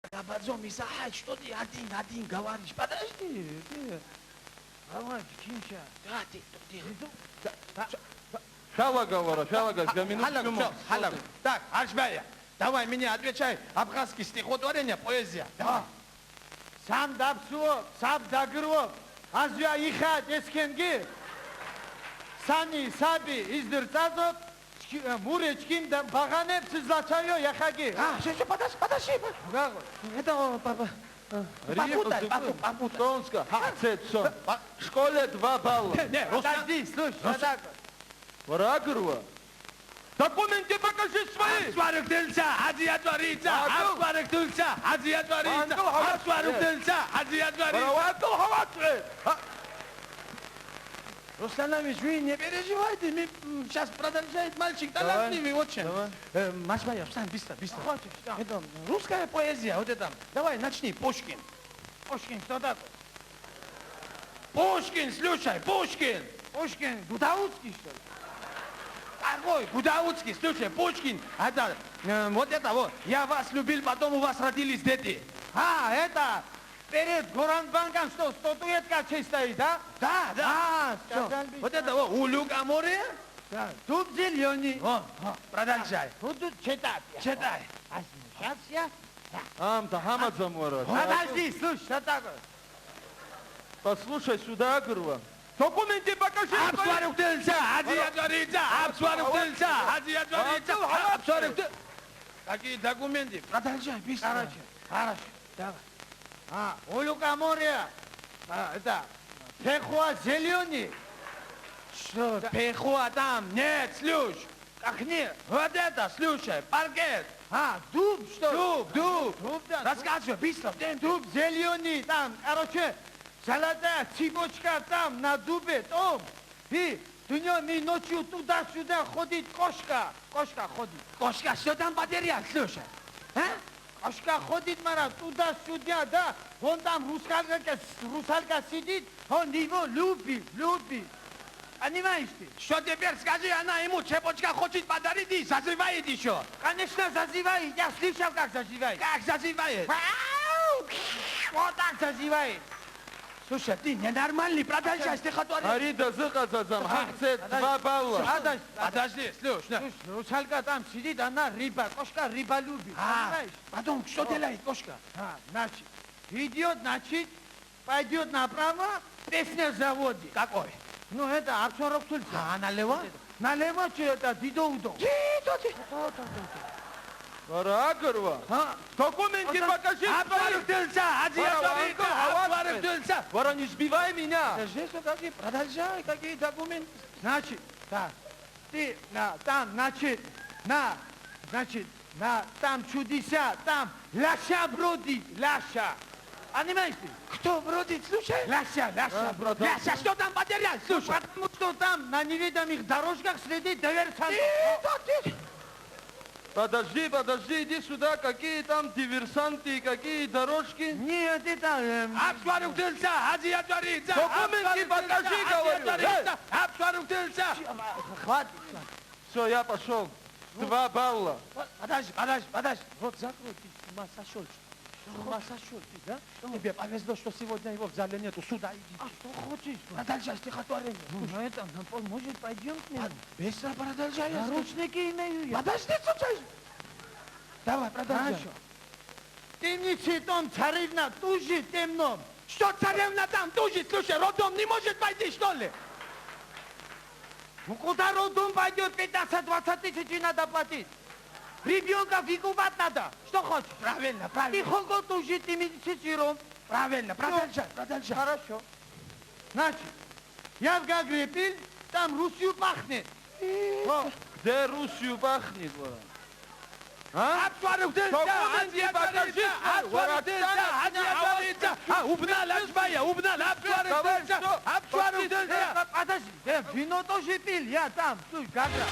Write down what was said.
Подзоми сахать, что ты один говоришь? Подожди. Давай, Кинча. Да, ты, Шала говорю, я минутку. Так, Аршбая, давай мне отвечай. Абхазский стихотворение, поэзия. Да. Сам дапсуо, саб дагрво, азя ихат эскенги. Сани саби издырцазот, муречкин баганеп сызлачайо яхаги. Подожди. Это попутай. Тонска, хацетсон. В школе 2 балла. Подожди, слушай. Варагрова. Документы покажи свои. Абсварык дылса, азия творится. Абсварык дылса, азия творится. Абсварык дылса, азия творится. Вараватыл хаватсы. Руслан Ильич, вы не переживайте, сейчас продолжает мальчик талантливый очень. Машбаев, встань, быстро. Это русская поэзия, вот это. Давай, начни, Пушкин. Пушкин, кто такой? Пушкин, слушай, Пушкин. Пушкин, Гудаутский, что ли? Какой? Гудаутский, слушай, Пушкин. Это, вот это вот. Я вас любил, потом у вас родились дети. Это перед Горанбанком что, статуэтка честь стоит, да? Да. Сказал бы. Вот это вот, у Люка море. Да. Тут зеленый. Продолжай. Вот тут читать. Читай. Сейчас я. Амта хамадзам вара. Подожди, слушай, что такое? Послушай сюда, Гурва. Документы покажи. Абсварык дылса, азия творится. Абсварык дылса, азия творится. Абсварык дылса. Какие документы? Продолжай, быстро. Хорошо. Давай. У Лукоморья. Это Пехуа зеленый. Что, пехуа там? Нет, слушай. Как нет? Вот это, слушай, паркет. Дуб, что ли? Дуб. Дуб, да. Рассказывай, быстро. Дуб зеленый там. Короче, золотая цепочка там на дубе. Том. И днем и ночью туда-сюда ходит кошка. Кошка ходит. Кошка, что там потерял, слушай? Кошка ходит, мара, туда-сюда, да. Вон там русалка сидит, он его любит. Понимаешь ты? Что теперь скажи, она ему цепочка хочет подарить и зазывает еще. Конечно, зазывает. Я слышал, как зазывает. Как зазывает? Вот так зазывает. Слушай, ты ненормальный, продолжай стихотворение. Арида зыказазам. Хацет 2 балла. Подожди, слушай. Русалка там сидит, она рыба. Кошка рыба любит. Понимаешь? Потом что делает кошка? Значит, идет, пойдет направо, песня заводит. Какой? Ну, это Абсорок Тульца. Налево? Налево, что это, Дидо-Удо. Варагрова. Документы покажи. Абсварык дылса, азия творится. Абсварык дылса. Вара, не сбивай меня. Подожди, что какие, продолжай, какие документы. Значит, так, ты, там, там чудеса, там Ляша бродит, Ляша. Понимаешь ты? Кто бродит, слушай? Ляша бродит. Ляша, что там потерял, слушай? Потому что там на неведомых дорожках следит диверсант. Подожди, иди сюда. Какие там диверсанты, какие дорожки? Нет, это... Абсварык дылса, азия творится. Документы покажи, говорю. Абсварык дылса. Хватит. Все, я пошел. 2 балла. Подожди. Вот закрой, ты с ума сошел. С ума сошел ты, да? Тебе повезло, что сегодня его в зале нету. Сюда иди. Что хочешь? Продолжай стихотворение. Ну, это, может, пойдем к нему? Быстро продолжай. Наручники имею я. Подожди, слушай. Давай, продолжай. Хорошо. Темницы там царевна тужит темном. Что царевна там тужит? Слушай, роддом не может пойти, что ли? Ну куда роддом пойдет, 15-20 тысяч надо платить. Ребенка выкупать надо. Что хочешь? Правильно. И хого тужит и медицинсиром. Правильно, продолжай. Хорошо. Значит, я в Гагре пил, там Русью пахнет. Где Русью пахнет, Вара? Абсварык дылса, азия творится. Абсварык дылса, азия творится. Убнал, Ашбая, Абсварык дылса. Подожди, вино тоже пил, я там, тут Гагра.